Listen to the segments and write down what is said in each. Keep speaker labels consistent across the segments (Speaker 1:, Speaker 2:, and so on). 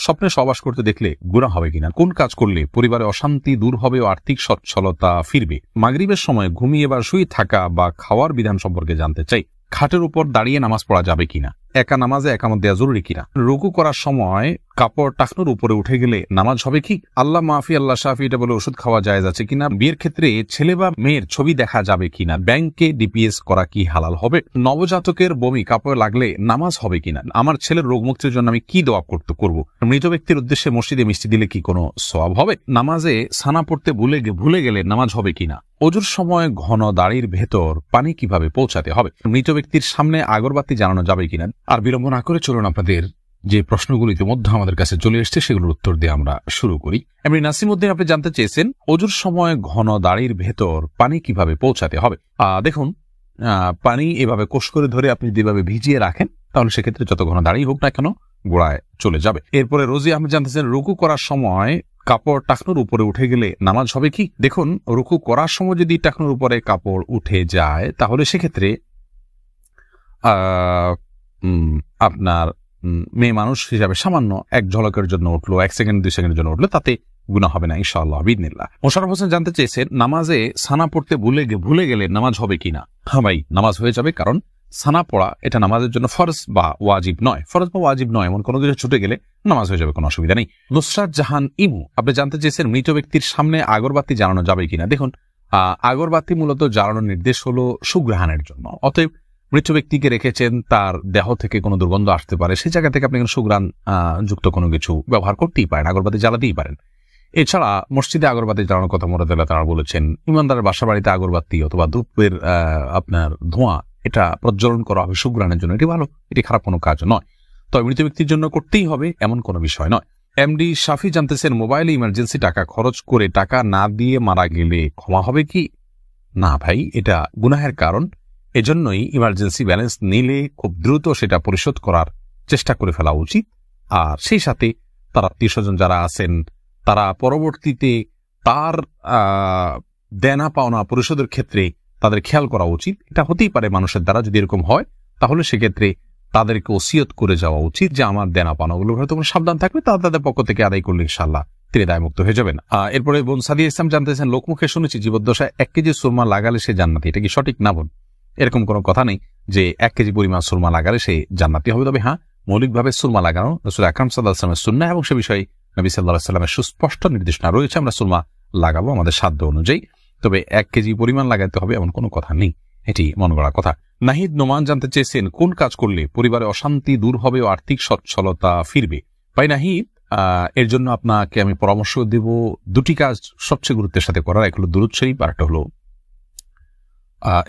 Speaker 1: স্বপ্নে সহবাস করতে দেখলে গুনাহ হবে কিনা, কোন কাজ করলে পরিবারে অশান্তি দূর হবে ও আর্থিক সচ্ছলতা ফিরবে, মাগরিবের সময় ঘুমিয়ে বা শুয়ে থাকা বা খাওয়ার বিধান সম্পর্কে জানতে চাই, খাটের উপর দাঁড়িয়ে নামাজ পড়া যাবে কিনা, একা নামাজে একামত দেওয়া জরুরি কিনা, রুকু করার সময় কাপড় টাকনোর উপরে উঠে গেলে নামাজ হবে কি, আল্লাহ মাফি আল্লাহ শাফি এটা বলে ওষুধ খাওয়া জায়েজ আছে কিনা, বিয়ের ক্ষেত্রে ছেলে বা মেয়ের ছবি দেখা যাবে কিনা, ব্যাংকে ডিপিএস করা কি হালাল হবে, নবজাতকের বমি কাপড়ে লাগলে নামাজ হবে কিনা, আমার ছেলের রোগ মুক্তির জন্য আমি কি দোয়া করব, মৃত ব্যক্তির উদ্দেশ্যে মসজিদে মিষ্টি দিলে কি কোনো সওয়াব হবে, নামাজে সানা পড়তে ভুলে গেলে নামাজ হবে কিনা, অজুর সময় ঘন দাড়ির ভেতর পানি কিভাবে পৌঁছাতে হবে, মৃত ব্যক্তির সামনে আগরবাতি জ্বালানো যাবে কিনা। আর বিলম্ব না করে চলুন আপনাদের যে প্রশ্নগুলো ইতিমধ্যে আমাদের কাছে চলে এসছে সেগুলোর উত্তর দিয়ে আমরা শুরু করি। এমনি নাসিমউদ্দিন আপনি জানতে চেয়েছেন অজুর সময় ঘন দাড়ির ভেতর পানি কিভাবে পৌঁছাতে হবে। দেখুন, পানি এভাবে কোষ করে ধরে আপনি যেভাবে ভিজিয়ে রাখেন তাহলে সেক্ষেত্রে যত ঘন দাড়ি হোক না কেন গোড়ায় চলে যাবে। এরপরে রোজি আপনি জানতেছেন রুকু করার সময় কাপড় টাকনোর উপরে উঠে গেলে নামাজ হবে কি। দেখুন, রুকু করার সময় যদি টাকনোর উপরে কাপড় উঠে যায় তাহলে সেক্ষেত্রে আপনার মেয়ে মানুষ হিসাবে সামান্য এক ঝলকের জন্য উঠলো, 1 সেকেন্ড 2 সেকেন্ডের জন্য উঠলো, তাতে গুনাহ হবে না ইনশাআল্লাহ বিইذনিল্লাহ। মোশাররফ হোসেন জানতে চেয়েছেন নামাজে সানা পড়তে ভুলে গেলে নামাজ হবে কিনা। হ্যাঁ ভাই, নামাজ হয়ে যাবে, কারণ সানা পড়া এটা নামাজের জন্য ফরজ বা ওয়াজিব নয়। ফরজ বা ওয়াজিব নয় এমন কোনো কিছু ছুটে গেলে নামাজ হয়ে যাবে, কোনো অসুবিধা নেই। নুসরাত জাহান ইমু আপনি জানতে চেয়েছেন মৃত ব্যক্তির সামনে আগরবাতি জ্বালানো যাবে কিনা। দেখুন, আগরবাতি মূলত জ্বালানোর নির্দেশ হলো সুঘ্রাণের জন্য, অতএব মৃত ব্যক্তিকে রেখেছেন, তার দেহ থেকে কোনো দুর্গন্ধ আসতে পারে, সেই জায়গা থেকে আপনি কোনো সুঘ্রাণ যুক্ত কোনো কিছু ব্যবহার করতেই পারেন, আগরবাতি জ্বালাতেই পারেন। এছাড়া মসজিদে আগরবাতি জ্বালানোর কথা মুরাদুল্লাহ তাআলা বলেছেন। ইমানদারের বাসা বাড়িতে আগরবাতি অথবা ধূপের আপনার ধোঁয়া এটা প্রজ্বলন করা হবে সুঘ্রাণের জন্য, এটি ভালো, এটি খারাপ কোনো কাজ নয়, তবে মৃত ব্যক্তির জন্য করতেই হবে এমন কোনো বিষয় নয়। এমডি শাফি জানতেছেন মোবাইলে ইমার্জেন্সি টাকা খরচ করে টাকা না দিয়ে মারা গেলে ক্ষমা হবে কি। না ভাই, এটা গুনাহের কারণ, এজন্যই ইমার্জেন্সি ব্যালেন্স নিলে খুব দ্রুত সেটা পরিশোধ করার চেষ্টা করে ফেলা উচিত। আর সেই সাথে তার আত্মীয় স্বজন যারা আছেন তারা পরবর্তীতে তার দেনা পাওনা পরিশোধের ক্ষেত্রে তাদের খেয়াল করা উচিত। এটা হতেই পারে মানুষের দ্বারা, যদি এরকম হয় তাহলে সেক্ষেত্রে তাদেরকে ওসিয়ত করে যাওয়া উচিত যে আমার দেনা পাওনাগুলো হয়তো সাবধান থাকবে, তাদের পক্ষ থেকে আদায় করলে ইনশাআল্লাহ তিনি দায়মুক্ত হয়ে যাবেন। এরপরে বোন সাদিয়া ইসলাম জানতেছেন লোকমুখে শুনেছি জীবদ্দশায় 1 কেজি সুরমা লাগালে সে জান্নাতি, এটা কি সঠিক না বোন? এরকম কোনো কথা নেই যে 1 কেজি পরিমাণ সুরমা লাগালে সে জান্নাতি হবে। তবে হ্যাঁ, মৌলিকভাবে সুরমা লাগানো রাসূল আকরাম সাল্লাল্লাহু আলাইহি ওয়াসাল্লামের সুন্নাহ এবং সে বিষয়ে নবী সাল্লাল্লাহু আলাইহি ওয়াসাল্লামের সুস্পষ্ট নির্দেশনা রয়েছে, আমরা সুরমা লাগাবো আমাদের সাধ্য অনুযায়ী। তবে 1 কেজি পরিমাণ লাগাতে হবে এমন কোনো কথা নেই, এটি মন গড়া কথা। নাহিদ নোমান জানতে চেয়েছেন কোন কাজ করলে পরিবারে অশান্তি দূর হবে ও আর্থিক সচ্ছলতা ফিরবে। ভাই নাহিদ, এর জন্য আপনাকে আমি পরামর্শ দেব 2টি কাজ সবচেয়ে গুরুত্বের সাথে করার, এক হলো দুরূদ শরীফ আর একটা হলো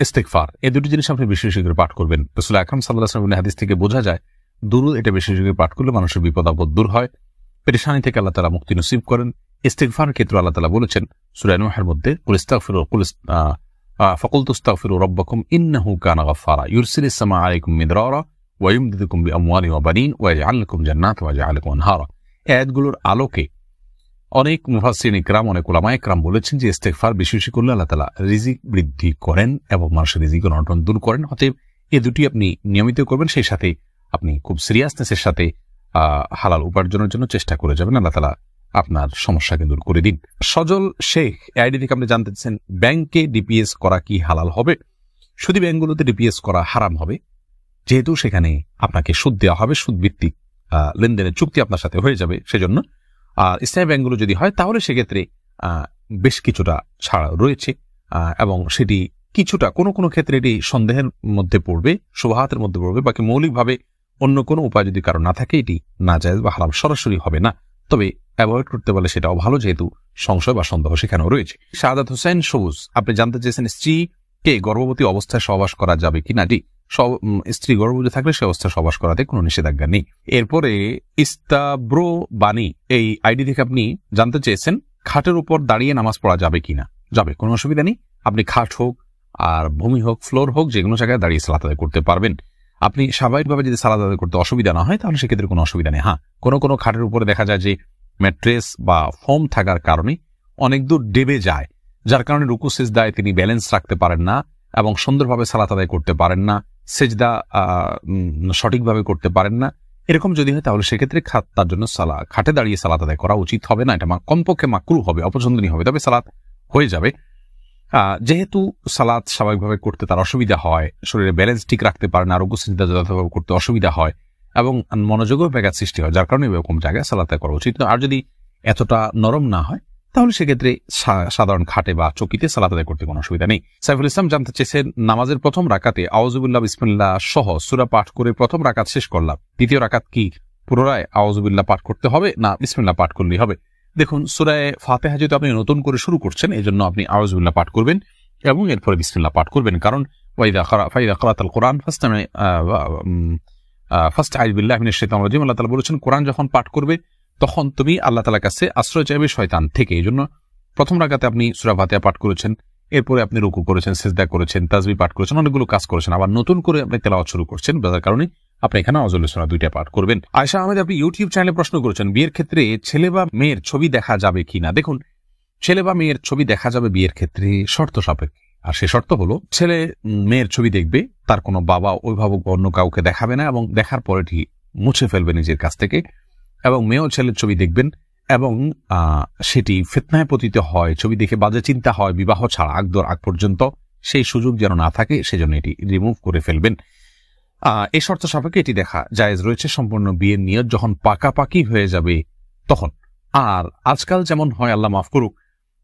Speaker 1: ইস্তেগফার। এই 2টি জিনিস আপনি বেশি বেশি করে পাঠ করবেন। রাসূল আকরাম সাল্লাল্লাহু আলাইহি ওয়াসাল্লামের হাদিস থেকে বোঝা যায় দুরূদ এটা বেশি বেশি করে পাঠ করলে মানুষের বিপদ আপদ দূর হয়, পেরেশানি থেকে আল্লাহ তাআলা মুক্তি নসিব করেন। ইস্তেগফারের ক্ষেত্রে আল্লাহ তাআলা বলেছেন সূরা নূহের মধ্যে ফাকুলতু আস্তাগফিরু রাব্বাকুম ইন্নাহু কানা গাফফারা ইউরসিলিস সামা আলাইকুম মিদরারা ওয়া ইউমদিদুকুম বিআমওয়ালিন ওয়া বানিন ওয়া ইয়াজআল লাকুম জান্নাতিন ওয়া ইয়াজআল লাকুম আনহারা। আয়াতগুলোর আলোকে অনেক মুফাসসিরিন ইকরাম, অনেক উলামা ইকরাম বলেছেন যে ইস্তেগফার বেশি বেশি করলে আল্লাহ তাআলা রিজিক বৃদ্ধি করেন এবং মানুষের রিজিক অনটন দূর করেন। অতএব এই 2টি আপনি নিয়মিত করবেন, সেই সাথে আপনি খুব সিরিয়াসনেসের সাথে হালাল উপার্জনের জন্য চেষ্টা করে যাবেন, আল্লাহ তাআলা আপনার সমস্যাকে দূর করে দিন। সজল শেখ আইডি থেকে আপনি জানতে চাচ্ছেন ব্যাংকে ডিপিএস করা কি হালাল হবে। শুধু ব্যাংকগুলোতে ডিপিএস করা হারাম হবে, যেহেতু সেখানে আপনাকে সুদ দেওয়া হবে, সুদ ভিত্তিক লেনদেনের চুক্তি আপনার সাথে হয়ে যাবে, সেজন্য। আর ইসলামী ব্যাংকগুলো যদি হয় তাহলে সেক্ষেত্রে বেশ কিছুটা ছাড় রয়েছে এবং সেটি কিছুটা কোনো কোনো ক্ষেত্রে এটি সন্দেহের মধ্যে পড়বে, শুবহাতের মধ্যে পড়বে, বাকি মৌলিকভাবে অন্য কোনো উপায় যদি কারো না থাকে এটি নাজায়েজ বা হারাম সরাসরি হবে না, তবে অ্যাভয়েড করতে পারলে সেটাও ভালো, যেহেতু সংশয় বা সন্দেহ সেখানেও রয়েছে। শাহাদাত হোসেন সবুজ আপনি জানতে চেয়েছেন স্ত্রীকে গর্ভবতী অবস্থায় সহবাস করা যাবে কিনা। জি, স্ত্রী গর্ভবতী থাকলে সে অবস্থায় সহবাস করাতে কোনো নিষেধাজ্ঞা নেই। এরপরে ইস্তাব্রো বাণী এই আইডি থেকে আপনি জানতে চেয়েছেন খাটের উপর দাঁড়িয়ে নামাজ পড়া যাবে কিনা। যাবে, কোনো অসুবিধা নেই। আপনি খাট হোক আর ভূমি হোক, ফ্লোর হোক, যে কোনো জায়গায় দাঁড়িয়ে সালাত আদায় করতে পারবেন। আপনি স্বাভাবিকভাবে যদি সালাত আদায় করতে অসুবিধা না হয় তাহলে সেক্ষেত্রে কোনো অসুবিধা নেই। হ্যাঁ, কোনো কোনো খাটের উপরে দেখা যায় যে ম্যাট্রেস বা ফোম থাকার কারণে অনেক দূর ডেবে যায়, যার কারণে রুকু সিজদায় তিনি ব্যালেন্স রাখতে পারেন না এবং সুন্দরভাবে সালাত আদায় করতে পারেন না, সিজদা সঠিকভাবে করতে পারেন না। এরকম যদি হয় তাহলে সেক্ষেত্রে তার জন্য খাটে দাঁড়িয়ে সালাত আদায় করা উচিত হবে না, এটা কমপক্ষে মাকরুহ হবে, অপছন্দনীয় হবে, তবে সালাত হয়ে যাবে। যেহেতু সালাত স্বাভাবিকভাবে করতে তার অসুবিধা হয়, শরীরে ব্যালেন্স ঠিক রাখতে পারে না, আরোগ্য চিন্তা যথাযথভাবে করতে অসুবিধা হয় এবং মনোযোগও ব্যাঘাত সৃষ্টি হয়, যার কারণে এরকম জায়গায় সালাত করা উচিত না। আর যদি এতটা নরম না হয় তাহলে সেক্ষেত্রে সাধারণ খাটে বা চকিতে সালাত আদায় করতে কোনো অসুবিধা নেই। সাইফুল ইসলাম জানতে চেয়েছেন, নামাজের প্রথম রাকাতে আউযুবিল্লাহ বিসমিল্লাহ সহ সূরা পাঠ করে প্রথম রাকাত শেষ করলাম, দ্বিতীয় রাকাত কি পুনরায় আউযুবিল্লাহ পাঠ করতে হবে না বিসমিল্লাহ পাঠ করলেই হবে? দেখুন, সূরা ফাতিহা যেহেতু আপনি নতুন করে শুরু করছেন, এই জন্য আপনি আউযুবিল্লাহ পাঠ করবেন এবং এরপরে বিসমিল্লাহ পাঠ করবেন, কারণ ফাইদা ক্রাআতাল কুরআন ফাস্তাইয বিল্লাহি মিনাশ শাইতানির রাজিম, আল্লাহ তাআলা বলেছেন কোরআন যখন পাঠ করবে তখন তুমি আল্লাহ তাআলার কাছে আশ্রয় চাইবে শয়তান থেকে। এই জন্য প্রথম রাকাতে আপনি সূরা ফাতিহা পাঠ করেছেন, এরপরে আপনি রুকু করেছেন, সিজদা করেছেন, তাসবিহ পাঠ করেছেন, অনেকগুলো কাজ করেছেন, আবার নতুন করে আপনি তেলাওয়াত শুরু করছেন, যার কারণে আপনি এখানে আউযুবিল্লাহ সূরা দুইটা পাঠ করবেন। আয়েশা আহমেদ আপনি ইউটিউব চ্যানেলে প্রশ্ন করেছেন, বিয়ের ক্ষেত্রে ছেলে বা মেয়ের ছবি দেখা যাবে কিনা? দেখুন, ছেলে বা মেয়ের ছবি দেখা যাবে বিয়ের ক্ষেত্রে শর্ত সাপেক্ষে, আর সে শর্ত হলো ছেলে মেয়ের ছবি দেখবে, তার কোনো বাবা অভিভাবক বা অন্য কাউকে দেখাবে না এবং দেখার পরে এটি মুছে ফেলবে নিজের কাছ থেকে, এবং মেয়েও ছেলের ছবি দেখবেন এবং সেটি ফিতনায় পতিত হয়, ছবি দেখে বাজে চিন্তা হয় বিবাহ ছাড়া আগ পর্যন্ত, সেই সুযোগ যেন না থাকে সেজন্য এটি রিমুভ করে ফেলবেন। এই শর্ত সাপেক্ষে এটি দেখা জায়েজ রয়েছে সম্পূর্ণ বিয়ের নিয়ত যখন পাকাপাকি হয়ে যাবে তখন। আর আজকাল যেমন হয়, আল্লাহ মাফ করুক,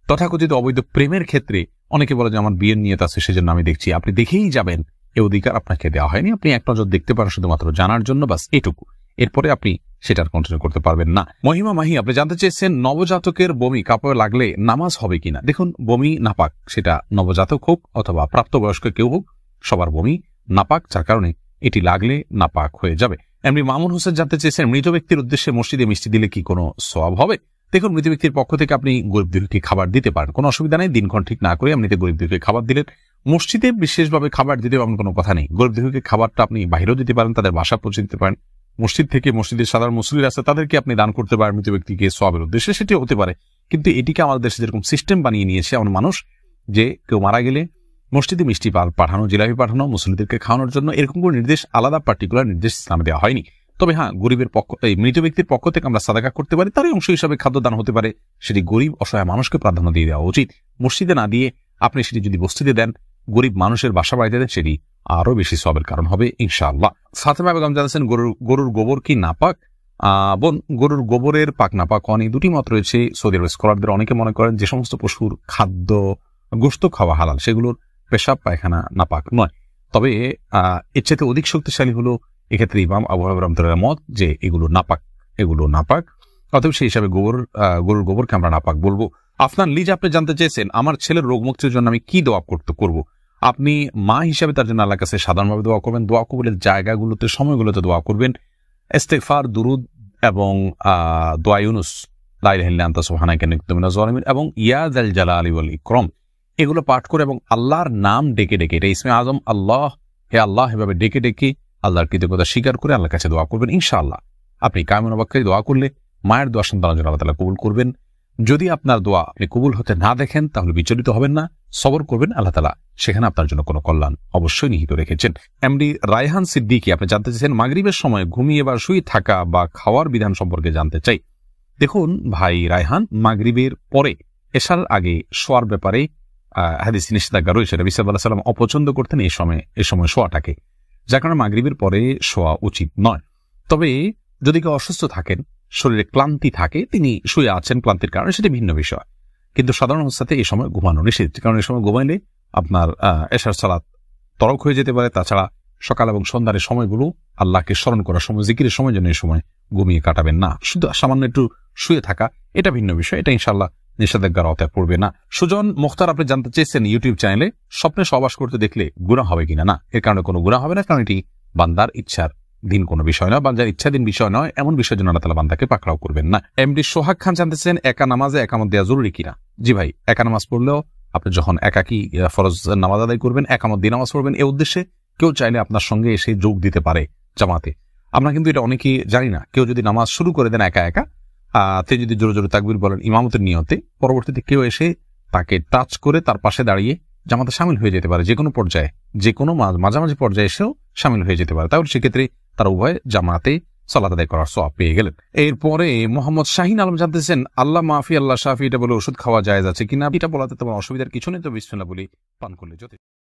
Speaker 1: তথাকথিত অবৈধ প্রেমের ক্ষেত্রে অনেকে বলে যে আমার বিয়ের নিয়ত আছে সেজন্য আমি দেখছি, আপনি দেখেই যাবেন, এ অধিকার আপনাকে দেওয়া হয়নি। আপনি এক নজর দেখতে পারেন শুধুমাত্র জানার জন্য, বাস এটুকু, এরপরে আপনি সেটার কন্টিনিউ করতে পারবেন না। মহিমা মাহি আপনি জানতে চেয়েছেন, নবজাতকের বমি কাপড়ে লাগলে নামাজ হবে কিনা? দেখুন, বমি নাপাক, সেটা নবজাতক হোক অথবা প্রাপ্তবয়স্ক কেউ হোক, সবার বমি নাপাক, যার কারণে এটি লাগলে নাপাক হয়ে যাবে। এমনি মামুন হোসেন জানতে চেয়েছেন, মৃত ব্যক্তির উদ্দেশ্যে মসজিদে মিষ্টি দিলে কি কোনো সওয়াব হবে? দেখুন, মৃত ব্যক্তির পক্ষ থেকে আপনি গরিব দুঃখীকে খাবার দিতে পারেন, কোনো অসুবিধা নেই। দিনক্ষণ ঠিক না করে এমনিতে গরিব দুঃখীকে খাবার দিলেন। মসজিদে বিশেষভাবে খাবার দিতে এমন কোনো কথা নেই। গরিব দুঃখীকে খাবারটা আপনি বাইরেও দিতে পারেন, তাদের বাসা পৌঁছে দিতে পারেন, মসজিদ থেকে মসজিদের সাধারণ মুসল্লিরা আছে তাদেরকে আপনি দান করতে পারেন মৃত ব্যক্তিকে সওয়াবের উদ্দেশ্যে, সেটি হতে পারে। কিন্তু এটিকে আমাদের দেশে যেরকম সিস্টেম বানিয়ে নিয়েছে এমন মানুষ, যে কেউ মারা গেলে মসজিদে মিষ্টি পাঠানো, জিলাপি পাঠানো মুসল্লিদেরকে খাওয়ানোর জন্য, এরকম কোনো নির্দেশ, আলাদা পার্টিকুলার নির্দেশ ইসলামে দেওয়া হয়নি। তবে হ্যাঁ, গরিবের এই মৃত ব্যক্তির পক্ষ থেকে আমরা সাদাকা করতে পারি, তারই অংশ হিসাবে খাদ্যদান হতে পারে, সেটি গরিব অসহায় মানুষকে প্রাধান্য দিয়ে দেওয়া উচিত। মসজিদে না দিয়ে আপনি সেটি যদি বস্তিতে দেন, গরিব মানুষের বাসা বাড়িতে দেন, সেটি আরো বেশি সওয়াবের কারণ হবে ইনশাআল্লাহ। ফাতেমা বেগম জানাচ্ছেন, গরুর গোবর কি নাপাক? বোন, গরুর গোবরের পাক নাপাক অনেক দুটি মত রয়েছে সৌদি আরব স্কলারদের। অনেকে মনে করেন যে সমস্ত পশুর খাদ্য গোশত খাওয়া হালাল, সেগুলোর পেশাব পায়খানা নাপাক নয়। তবে এর চাইতে অধিক শক্তিশালী হলো এক্ষেত্রে ইমাম আবু হানিফা রাহমাতুল্লাহ মত যে এগুলো নাপাক, অতএব সেই হিসাবে গরুর গোবরকে আমরা নাপাক বলবো। আফনান লিজ আপনি জানতে চেয়েছেন, আমার ছেলের রোগ মুক্তির জন্য আমি কি দোয়া করব? আপনি মা হিসাবে তার জন্য আল্লাহর কাছে সাধারণভাবে দোয়া করবেন, দোয়া কবুলের জায়গাগুলোতে, সময়গুলোতে দোয়া করবেন, ইস্তিগফার, দুরুদ এবং দোয়া ইউনুস, লা ইলাহা ইল্লা আনতা সুবহানাকা ইন্নী কুনতু মিনাজ জালিমিন এবং ইয়া যাল জালালি ওয়াল ইকরাম, এগুলো পাঠ করে এবং আল্লাহর নাম ডেকে ডেকে, এটা ইসমে আজম আল্লাহ, হে আল্লাহ, এভাবে ডেকে ডেকে আল্লাহর কৃতজ্ঞতা স্বীকার করে আল্লাহর কাছে দোয়া করবেন। ইনশাআল্লাহ আপনি কায়মন অবাক্কারি দোয়া করলে মায়ের দোয়া সন্তানের জন্য আল্লাহ তাআলা কবুল করবেন। যদি আপনার দোয়া আপনি কবুল হতে না দেখেন তাহলে বিচলিত হবেন না, সবর করবেন, আল্লাহ তাআলা সেখানে আপনার জন্য কোনো কল্যাণ অবশ্যই নিহিত রেখেছেন। এমডি রায়হান সিদ্দিকী আপনি জানতে চাইছেন, মাগরিবের সময় ঘুমিয়ে বা শুয়ে থাকা বা খাওয়ার বিধান সম্পর্কে জানতে চাই। দেখুন ভাই রায়হান, মাগরিবের পরে এশার আগে শোয়ার ব্যাপারে হাদিসে নিষেধাজ্ঞা রয়েছে। নবী সাল্লাল্লাহু আলাইহি ওয়াসাল্লাম অপছন্দ করতেন এই সময় শোয়াটাকে, যার কারণে মাগরিবের পরে শোয়া উচিত নয়। তবে যদি কেউ অসুস্থ থাকেন, শরীরে ক্লান্তি থাকে, তিনি শুয়ে আছেন ক্লান্তির কারণে, সেটা ভিন্ন বিষয়। কিন্তু সাধারণ অবস্থাতে এই সময় ঘুমানো নিষেধ, কারণ এই সময় ঘুমাইলে আপনার এশার সালাত তরক হয়ে যেতে পারে। তাছাড়া সকাল এবং সন্ধ্যার সময়গুলো আল্লাহকে স্মরণ করার সময়, জিকিরের সময় জন্য এই সময় ঘুমিয়ে কাটাবেন না। শুধু সামান্য একটু শুয়ে থাকা, এটা ভিন্ন বিষয়, এটা ইনশাআল্লাহ নিষেধাজ্ঞার আওতায় পড়বে না। সুজন মুখতার আপনি জানতে চেয়েছেন ইউটিউব চ্যানেলে, স্বপ্নে সহবাস করতে দেখলে গুনাহ হবে কিনা? না, এর কারণে কোনো গুনাহ হবে না, কারণ এটি বান্দার ইচ্ছার দিন কোনো বিষয় নয়, বান্দার ইচ্ছাধীন বিষয় নয়, এমন বিষয়ের জন্য আল্লাহ তাআলা বান্দাকে পাকড়াও করবেন না। এমডি সোহাগ খান জানতেছেন, একা নামাজে একামত দেওয়া জরুরি কিনা? জি ভাই, একা নামাজ পড়লেও আপনি যখন একাকী ফরজ নামাজ আদায় করবেন, একামত দিয়ে নামাজ পড়বেন, এই উদ্দেশ্যে কেউ চাইলে আপনার সঙ্গে এসে যোগ দিতে পারে জামাতে। আমরা কিন্তু এটা অনেকেই জানি না। কেউ যদি নামাজ শুরু করে দেন একা একা, তিনি যদি জোরে জোরে তাকবীর বলেন ইমামতের নিয়তে, পরবর্তীতে কেউ এসে তাকে টাচ করে তার পাশে দাঁড়িয়ে জামাতে শামিল হয়ে যেতে পারে, যে কোনো পর্যায়ে, যে কোনো মাঝামাঝি পর্যায়ে এসেও শামিল হয়ে যেতে পারে। তাহলে সেক্ষেত্রে তারা উভয় জামাতে সালাত আদায় করার সওয়াব পেয়ে গেলেন। এরপরে মোহাম্মদ শাহিন আলম জানতেছেন, আল্লাহ মাফি আল্লাহ শাফি, এটা বলে ওষুধ খাওয়া জায়েজ আছে কিনা? এটা বলাতে তোমার অসুবিধার কিছু নেই, তো বিসমিল্লাহ বলি পান করলে যথেষ্ট।